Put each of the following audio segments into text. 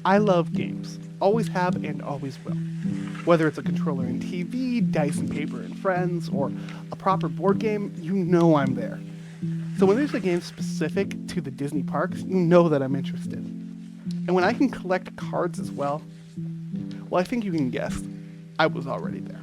I love games. Always have and always will. Whether it's a controller and TV, dice and paper and friends, or a proper board game, you know I'm there. So when there's a game specific to the Disney parks, you know that I'm interested. And when I can collect cards as well, I think you can guess, I was already there.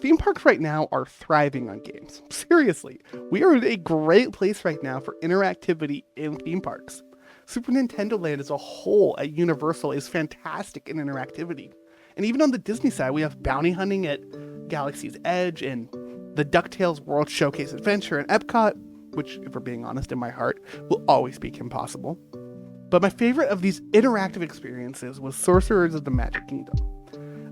Theme parks right now are thriving on games. Seriously, we are in a great place right now for interactivity in theme parks. Super Nintendo Land as a whole at Universal is fantastic in interactivity. And even on the Disney side, we have bounty hunting at Galaxy's Edge and the DuckTales World Showcase Adventure at Epcot, which, if we're being honest, in my heart, will always be impossible. But my favorite of these interactive experiences was Sorcerers of the Magic Kingdom,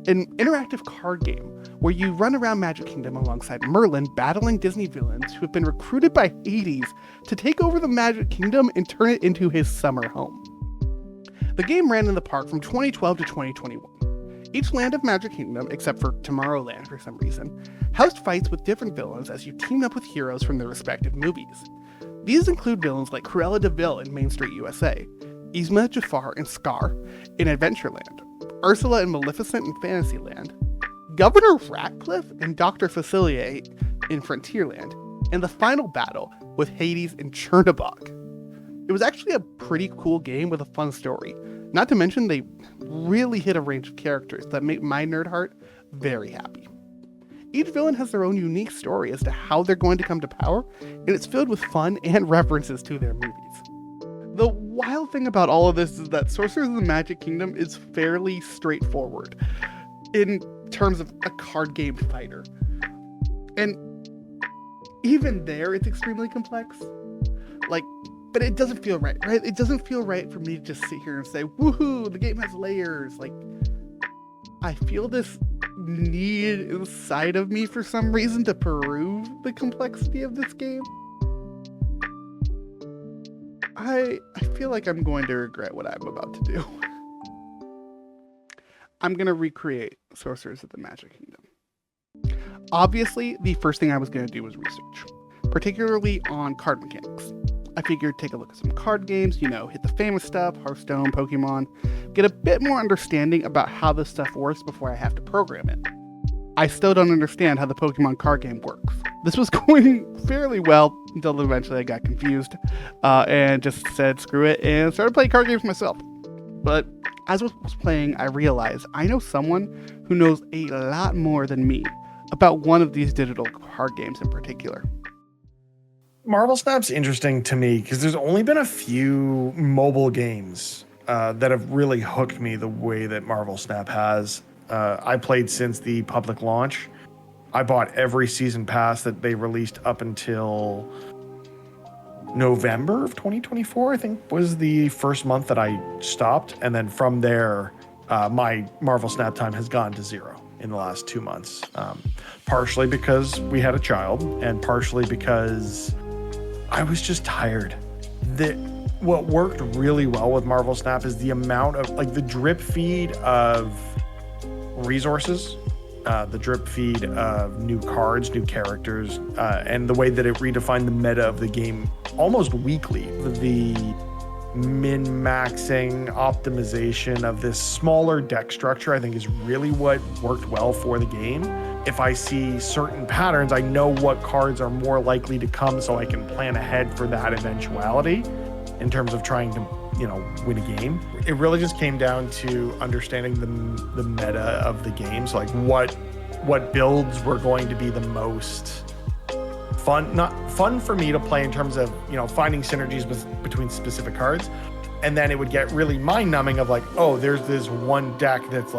an interactive card game where you run around Magic Kingdom alongside Merlin battling Disney villains who have been recruited by Hades to take over the Magic Kingdom and turn it into his summer home. The game ran in the park from 2012 to 2021. Each land of Magic Kingdom, except for Tomorrowland for some reason, housed fights with different villains as you teamed up with heroes from their respective movies. These include villains like Cruella de Vil in Main Street USA, Yzma, Jafar, and Scar in Adventureland, Ursula and Maleficent in Fantasyland, Governor Ratcliffe and Dr. Facilier in Frontierland, and the final battle with Hades in Chernobog. It was actually a pretty cool game with a fun story. Not to mention they really hit a range of characters that make my nerd heart very happy. Each villain has their own unique story as to how they're going to come to power, and it's filled with fun and references to their movies. The wild thing about all of this is that Sorcerers of the Magic Kingdom is fairly straightforward in terms of a card game fighter. And even there, it's extremely complex. But it doesn't feel right? It doesn't feel right for me to just sit here and say, woohoo, the game has layers. I feel this need inside of me for some reason to prove the complexity of this game. I feel like I'm going to regret what I'm about to do. I'm going to recreate Sorcerers of the Magic Kingdom. Obviously, the first thing I was going to do was research, particularly on card mechanics. I figured take a look at some card games, hit the famous stuff, Hearthstone, Pokemon, get a bit more understanding about how this stuff works before I have to program it. I still don't understand how the Pokemon card game works. This was going fairly well until eventually I got confused and just said screw it and started playing card games myself. But as I was playing, I realized I know someone who knows a lot more than me about one of these digital card games in particular. Marvel Snap's interesting to me because there's only been a few mobile games that have really hooked me the way that Marvel Snap has. I played since the public launch. I bought every season pass that they released up until November of 2024, I think was the first month that I stopped. And then from there, my Marvel Snap time has gone to zero in the last 2 months. Partially because we had a child and partially because I was just tired. What worked really well with Marvel Snap is the amount of the drip feed of resources, the drip feed of new cards, new characters, and the way that it redefined the meta of the game almost weekly. The min-maxing optimization of this smaller deck structure, I think, is really what worked well for the game. If I see certain patterns, I know what cards are more likely to come so I can plan ahead for that eventuality in terms of trying to, win a game. It really just came down to understanding the meta of the game. So what builds were going to be the most not fun for me to play in terms of, finding synergies between specific cards. And then it would get really mind-numbing of there's this one deck that's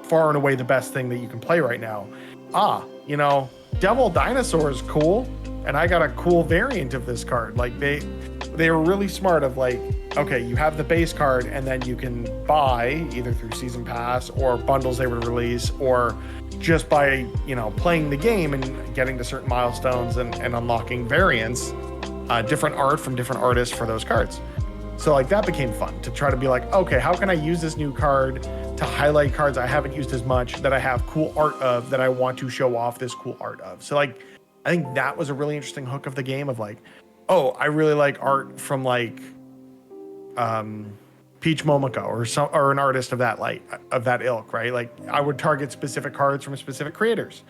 far and away the best thing that you can play right now. Devil Dinosaur is cool, and I got a cool variant of this card. They were really smart of okay, you have the base card, and then you can buy either through season pass or bundles they would release, or just by playing the game and getting to certain milestones and unlocking variants, different art from different artists for those cards. So like that became fun to try to be like, okay, how can I use this new card to highlight cards I haven't used as much that I have cool art of that I want to show off this cool art of. So like, I think that was a really interesting hook of the game of like, oh, I really like art from like Peach Momoko or an artist of that ilk, right? Like I would target specific cards from specific creators.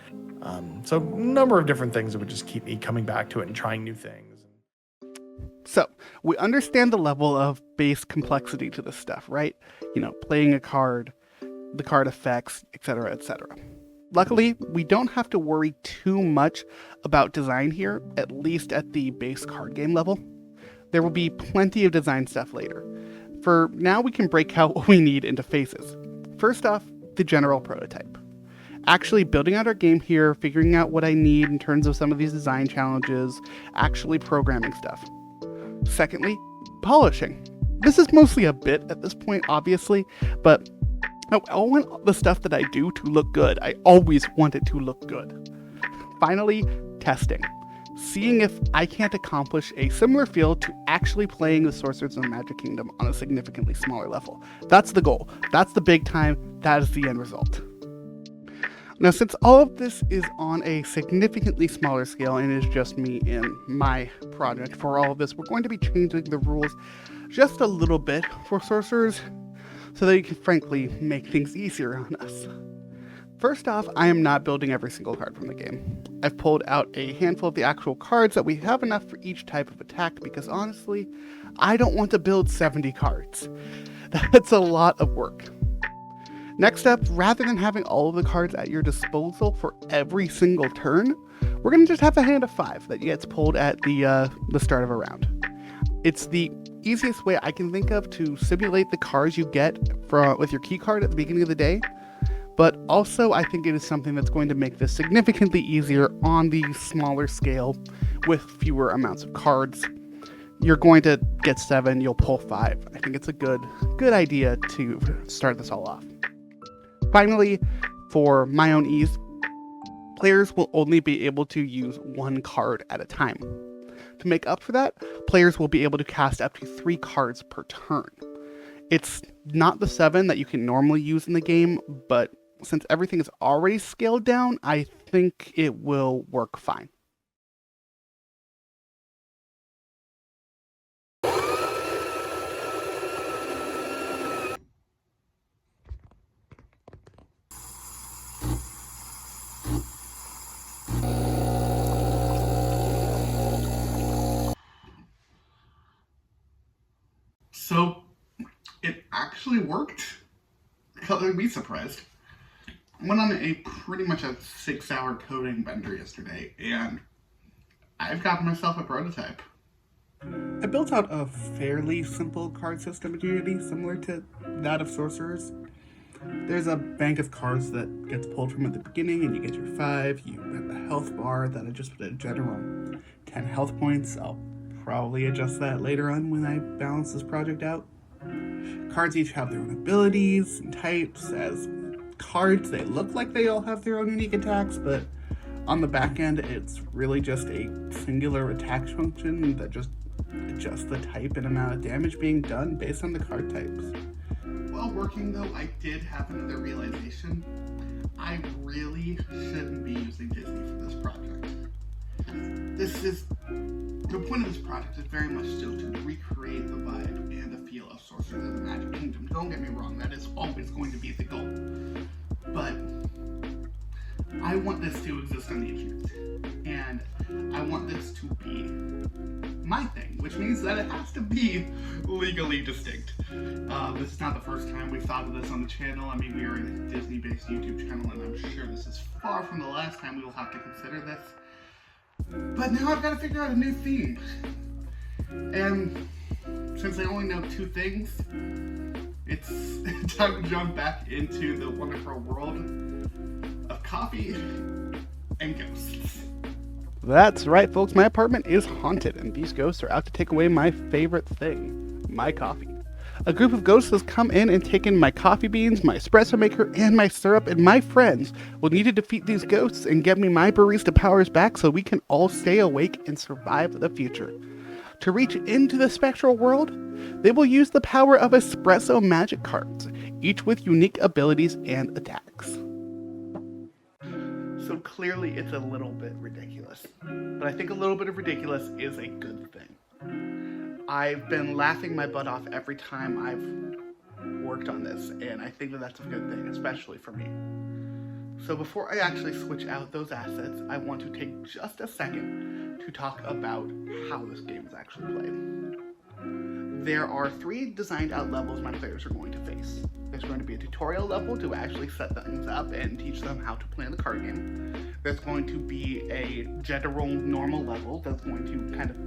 So a number of different things that would just keep me coming back to it and trying new things. So, we understand the level of base complexity to this stuff, right? You know, playing a card, the card effects, etc., etc. Luckily, we don't have to worry too much about design here, at least at the base card game level. There will be plenty of design stuff later. For now, we can break out what we need into phases. First off, the general prototype. Actually building out our game here, figuring out what I need in terms of some of these design challenges, actually programming stuff. Secondly, polishing. This is mostly a bit at this point, obviously, but I want the stuff that I do to look good. I always want it to look good. Finally, testing. Seeing if I can't accomplish a similar feel to actually playing the Sorcerers of the Magic Kingdom on a significantly smaller level. That's the goal. That's the big time. That is the end result. Now, since all of this is on a significantly smaller scale and is just me in my project for all of this, we're going to be changing the rules just a little bit for Sorcerers so that you can frankly make things easier on us. First off, I am not building every single card from the game. I've pulled out a handful of the actual cards that we have enough for each type of attack because honestly, I don't want to build 70 cards. That's a lot of work. Next up, rather than having all of the cards at your disposal for every single turn, we're going to just have a hand of 5 that gets pulled at the start of a round. It's the easiest way I can think of to simulate the cards you get with your key card at the beginning of the day, but also I think it is something that's going to make this significantly easier on the smaller scale with fewer amounts of cards. You're going to get 7, you'll pull 5. I think it's a good idea to start this all off. Finally, for my own ease, players will only be able to use 1 card at a time. To make up for that, players will be able to cast up to 3 cards per turn. It's not the 7 that you can normally use in the game, but since everything is already scaled down, I think it will work fine. So, it actually worked. I'd be surprised. I went on pretty much a 6-hour coding bender yesterday, and I've got myself a prototype. I built out a fairly simple card system in Unity, similar to that of Sorcerers. There's a bank of cards that gets pulled from at the beginning, and you get your 5. You have a health bar that I just put a general 10 health points. I'll probably adjust that later on when I balance this project out. Cards each have their own abilities and types. As cards, they look like they all have their own unique attacks, but on the back end, it's really just a singular attack function that just adjusts the type and amount of damage being done based on the card types. While working though, I did have another realization. I really shouldn't be using Disney for this project. The point of this project is very much still to recreate the vibe and the feel of Sorcerers of the Magic Kingdom. Don't get me wrong, that is always going to be the goal. But I want this to exist on the internet. And I want this to be my thing, which means that it has to be legally distinct. This is not the first time we've thought of this on the channel. I mean, we are a Disney-based YouTube channel, and I'm sure this is far from the last time we will have to consider this. But now I've got to figure out a new theme. And since I only know 2 things, it's time to jump back into the wonderful world of coffee and ghosts. That's right, folks. My apartment is haunted, and these ghosts are out to take away my favorite thing, my coffee. A group of ghosts has come in and taken my coffee beans, my espresso maker, and my syrup, and my friends will need to defeat these ghosts and get me my barista powers back so we can all stay awake and survive the future. To reach into the spectral world, they will use the power of espresso magic cards, each with unique abilities and attacks. So clearly it's a little bit ridiculous, but I think a little bit of ridiculous is a good thing. I've been laughing my butt off every time I've worked on this, and I think that that's a good thing, especially for me. So before I actually switch out those assets, I want to take just a second to talk about how this game is actually played. There are 3 designed out levels my players are going to face. There's going to be a tutorial level to actually set things up and teach them how to play the card game. There's going to be a general normal level that's going to kind of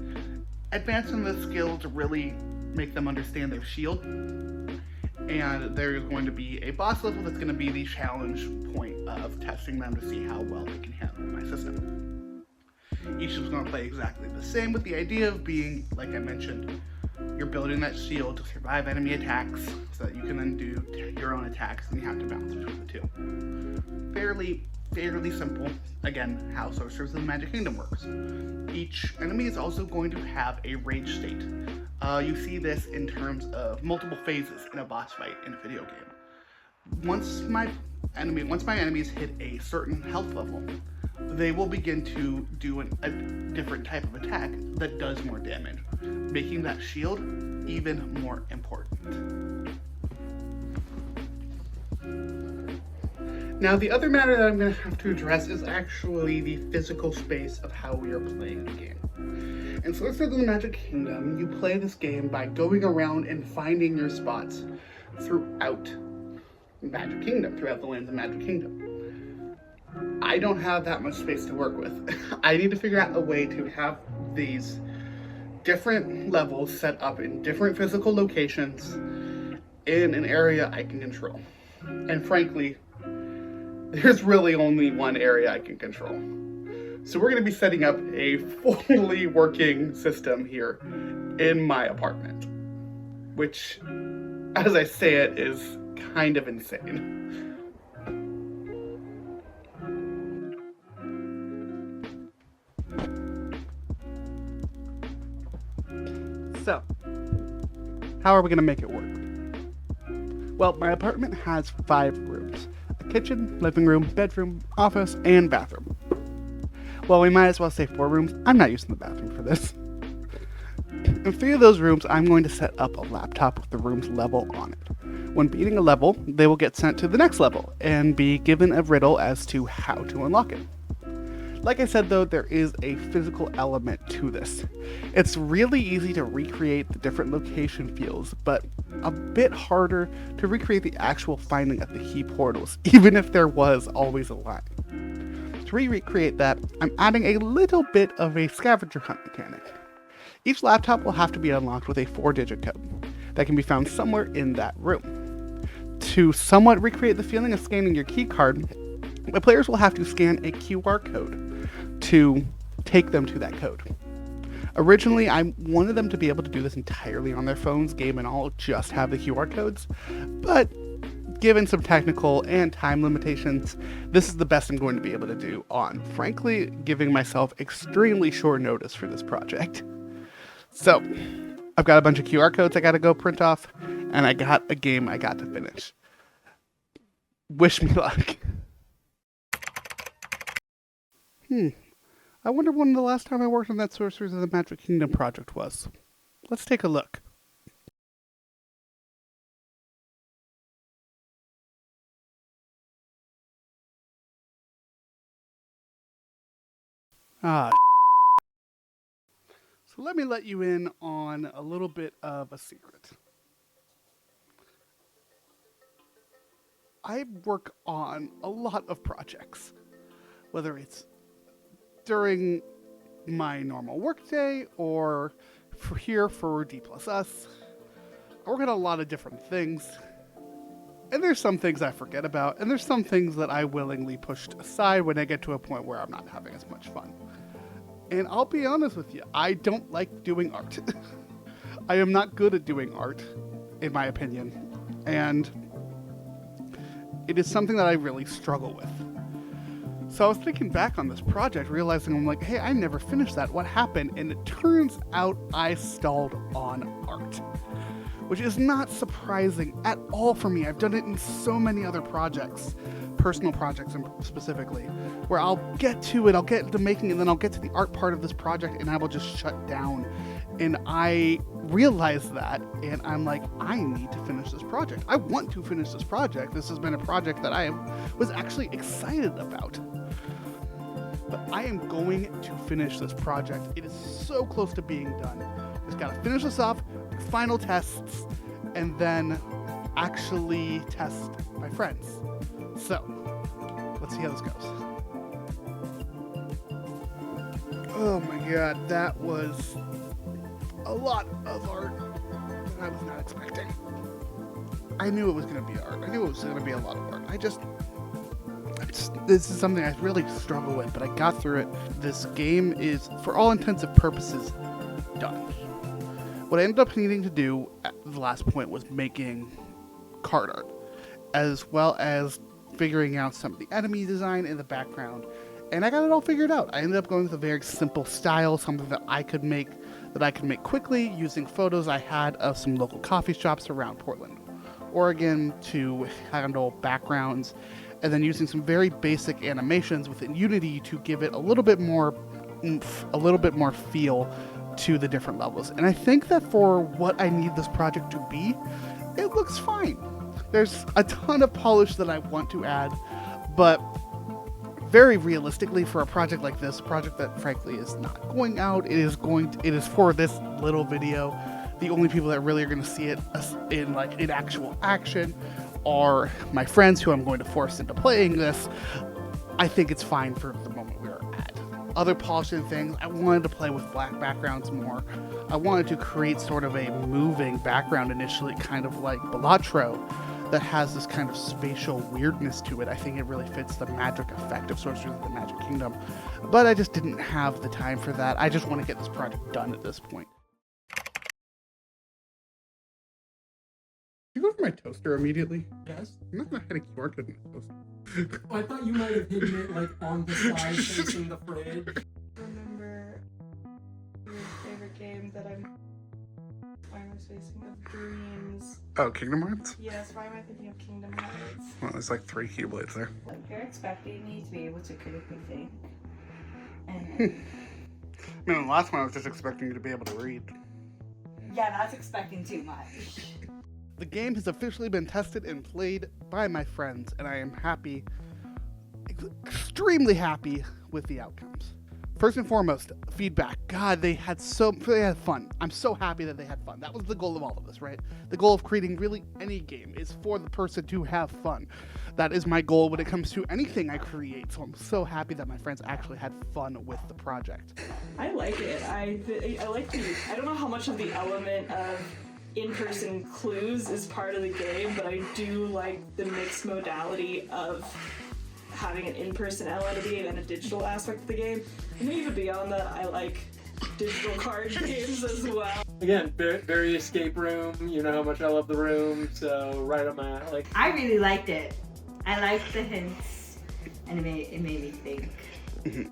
advance in the skill to really make them understand their shield. And there's going to be a boss level that's going to be the challenge point of testing them to see how well they can handle my system. Each is going to play exactly the same, with the idea of being, like I mentioned, you're building that shield to survive enemy attacks so that you can then do your own attacks, and you have to balance between the two. Fairly simple. Again, how Sorcerers of the Magic Kingdom works. Each enemy is also going to have a rage state. You see this in terms of multiple phases in a boss fight in a video game. Once my enemies hit a certain health level, they will begin to do a different type of attack that does more damage, making that shield even more important. Now, the other matter that I'm going to have to address is actually the physical space of how we are playing the game. In Sorcerers of the Magic Kingdom, you play this game by going around and finding your spots throughout Magic Kingdom, throughout the lands of Magic Kingdom. I don't have that much space to work with. I need to figure out a way to have these different levels set up in different physical locations in an area I can control. And frankly, there's really only one area I can control. So we're going to be setting up a fully working system here in my apartment, which, as I say it, is kind of insane. So, how are we going to make it work? Well, my apartment has 5 rooms. A kitchen, living room, bedroom, office, and bathroom. Well, we might as well say 4 rooms. I'm not using the bathroom for this. In 3 of those rooms, I'm going to set up a laptop with the room's level on it. When beating a level, they will get sent to the next level and be given a riddle as to how to unlock it. Like I said though, there is a physical element to this. It's really easy to recreate the different location feels, but a bit harder to recreate the actual finding of the key portals, even if there was always a line. To recreate that, I'm adding a little bit of a scavenger hunt mechanic. Each laptop will have to be unlocked with a 4-digit code that can be found somewhere in that room. To somewhat recreate the feeling of scanning your key card, the players will have to scan a QR code to take them to that code. Originally, I wanted them to be able to do this entirely on their phones, game and all, just have the QR codes, but given some technical and time limitations, this is the best I'm going to be able to do on, frankly, giving myself extremely short notice for this project. So, I've got a bunch of QR codes I gotta go print off, and I got a game I got to finish. Wish me luck. I wonder when the last time I worked on that Sorcerers of the Magic Kingdom project was. Let's take a look. So let me let you in on a little bit of a secret. I work on a lot of projects, whether it's during my normal workday or here for D plus Us. I work on a lot of different things, and there's some things I forget about, and there's some things that I willingly pushed aside when I get to a point where I'm not having as much fun. And I'll be honest with you, I don't like doing art. I am not good at doing art, in my opinion, and it is something that I really struggle with. So I was thinking back on this project, realizing I'm like, hey, I never finished that. What happened? And it turns out I stalled on art, which is not surprising at all for me. I've done it in so many other projects, personal projects specifically, where I'll get to it, I'll get to making it, and then I'll get to the art part of this project and I will just shut down. And I realized that, and I'm like, I need to finish this project. I want to finish this project. This has been a project that I was actually excited about. But I am going to finish this project. It is so close to being done. Just gotta finish this up, final tests, and then actually test my friends. So, let's see how this goes. Oh my god, that was a lot of art that I was not expecting. I knew it was going to be art. I knew it was going to be a lot of art. This is something I really struggle with, but I got through it. This game is, for all intents and purposes, done. What I ended up needing to do at the last point was making card art, as well as figuring out some of the enemy design in the background. And I got it all figured out. I ended up going with a very simple style, something that I could make quickly using photos I had of some local coffee shops around Portland, Oregon to handle backgrounds, and then using some very basic animations within Unity to give it a little bit more oomph, a little bit more feel to the different levels. And I think that for what I need this project to be, it looks fine. There's a ton of polish that I want to add, but very realistically, for a project like this, a project that frankly is not going out, it is for this little video. The only people that really are going to see it in actual action are my friends who I'm going to force into playing this. I think it's fine for the moment we're at. Other polishing things, I wanted to play with black backgrounds more. I wanted to create sort of a moving background initially, kind of like Balatro, that has this kind of spatial weirdness to it. I think it really fits the magic effect of Sorcerers of the Magic Kingdom. But I just didn't have the time for that. I just want to get this project done at this point. You go for my toaster immediately? Yes. I'm not going to hit a QR code in my toaster. Oh, I thought you might have hidden it like on the side facing the fridge. Remember your favorite game that why am I spacing of dreams? Oh, Kingdom Hearts? Yes, why am I thinking of Kingdom Hearts? Well, there's like 3 Keyblades there. You're expecting me to be able to critically think. And I mean, the last one I was just expecting you to be able to read. yeah, that's expecting too much. The game has officially been tested and played by my friends, and I am happy, extremely happy with the outcomes. First and foremost, feedback. God, they had fun. I'm so happy that they had fun. That was the goal of all of this, right? The goal of creating really any game is for the person to have fun. That is my goal when it comes to anything I create. So I'm so happy that my friends actually had fun with the project. I like it. I like I don't know how much of the element of in-person clues is part of the game, but I do like the mixed modality of having an in-person element of the game and a digital aspect of the game. And even beyond that, I like digital card games as well. Again, very escape room. You know how much I love the room, so right on my like. I really liked it. I liked the hints, and it made me think.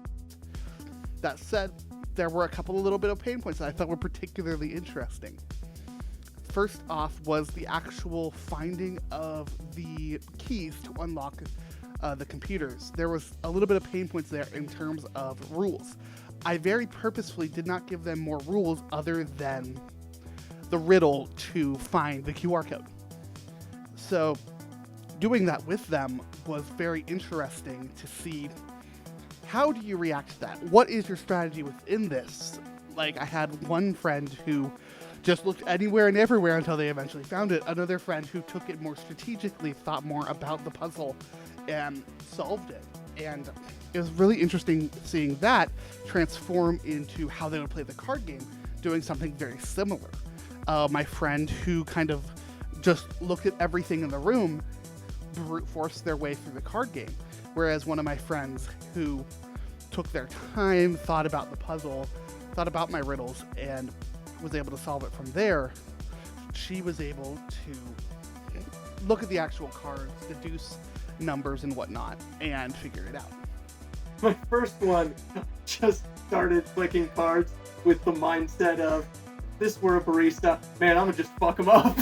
That said, there were a couple of little bit of pain points that I thought were particularly interesting. First off was the actual finding of the keys to unlock the computers. There was a little bit of pain points there in terms of rules. I very purposefully did not give them more rules other than the riddle to find the QR code. So doing that with them was very interesting to see how do you react to that? What is your strategy within this? Like, I had one friend who just looked anywhere and everywhere until they eventually found it. Another friend who took it more strategically, thought more about the puzzle, and solved it. And it was really interesting seeing that transform into how they would play the card game, doing something very similar. My friend who kind of just looked at everything in the room brute forced their way through the card game. Whereas one of my friends who took their time, thought about the puzzle, thought about my riddles, and was able to solve it from there, she was able to look at the actual cards, deduce numbers and whatnot, and figure it out. my first one just started flicking cards with the mindset of, if this were a barista, man, I'm gonna just fuck him up.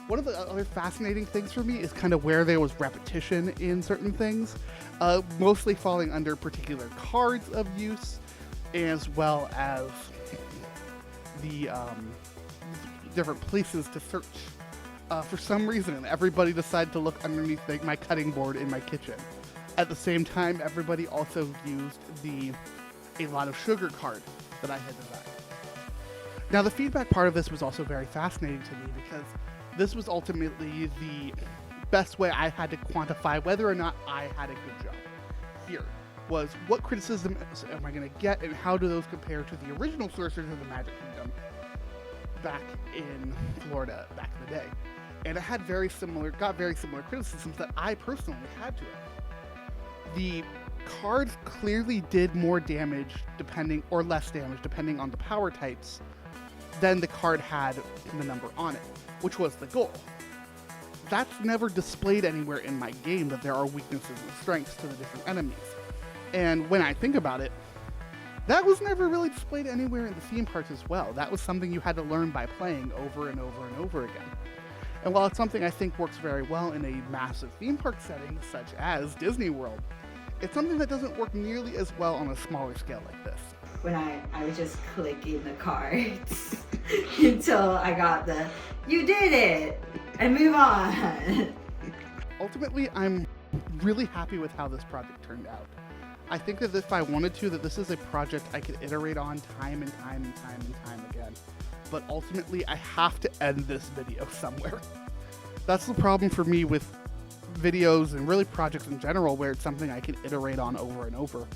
One of the other fascinating things for me is kind of where there was repetition in certain things, mostly falling under particular cards of use, as well as the different places to search. For some reason, everybody decided to look underneath my cutting board in my kitchen. At the same time, everybody also used a lot of sugar card that I had designed. Now, the feedback part of this was also very fascinating to me because this was ultimately the best way I had to quantify whether or not I had a good job. Here was, what criticism am I going to get, and how do those compare to the original Sorcerers of the Magic Kingdom back in Florida back in the day? And it had got very similar criticisms that I personally had to it. The cards clearly did more damage or less damage depending on the power types than the card had the number on it, which was the goal. That's never displayed anywhere in my game, that there are weaknesses and strengths to the different enemies. And when I think about it, that was never really displayed anywhere in the theme parks as well. That was something you had to learn by playing over and over and over again. And while it's something I think works very well in a massive theme park setting, such as Disney World, it's something that doesn't work nearly as well on a smaller scale like this. When I was just clicking the cards until I got the, you did it, and move on. Ultimately, I'm really happy with how this project turned out. I think that if I wanted to, that this is a project I could iterate on time and time and time and time again. But ultimately, I have to end this video somewhere. That's the problem for me with videos and really projects in general, where it's something I can iterate on over and over,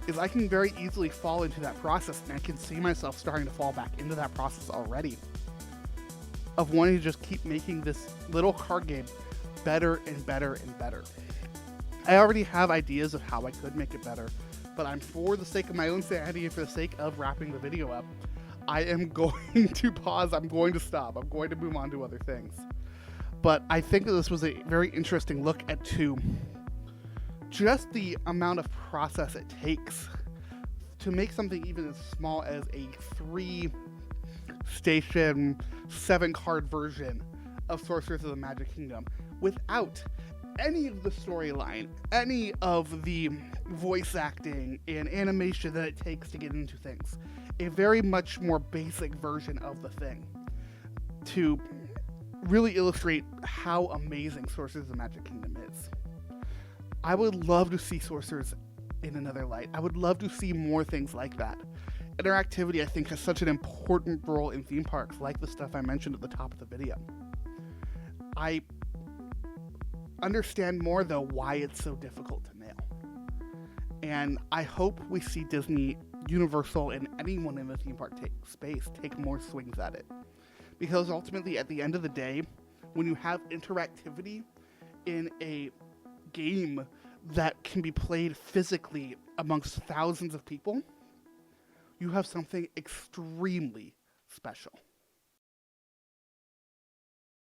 is I can very easily fall into that process, and I can see myself starting to fall back into that process already, of wanting to just keep making this little card game better and better and better. I already have ideas of how I could make it better, but for the sake of my own sanity and for the sake of wrapping the video up, I am going to pause, I'm going to stop, I'm going to move on to other things. But I think that this was a very interesting look at just the amount of process it takes to make something even as small as a 3-station, 7-card version of Sorcerers of the Magic Kingdom without any of the storyline, any of the voice acting and animation that it takes to get into things. A very much more basic version of the thing to really illustrate how amazing Sorcerers of the Magic Kingdom is. I would love to see Sorcerers in another light. I would love to see more things like that. Interactivity, I think, has such an important role in theme parks, like the stuff I mentioned at the top of the video. I understand more, though, why it's so difficult to nail. And I hope we see Disney, Universal, and anyone in the theme park space take more swings at it. Because ultimately, at the end of the day, when you have interactivity in a game that can be played physically amongst thousands of people, you have something extremely special.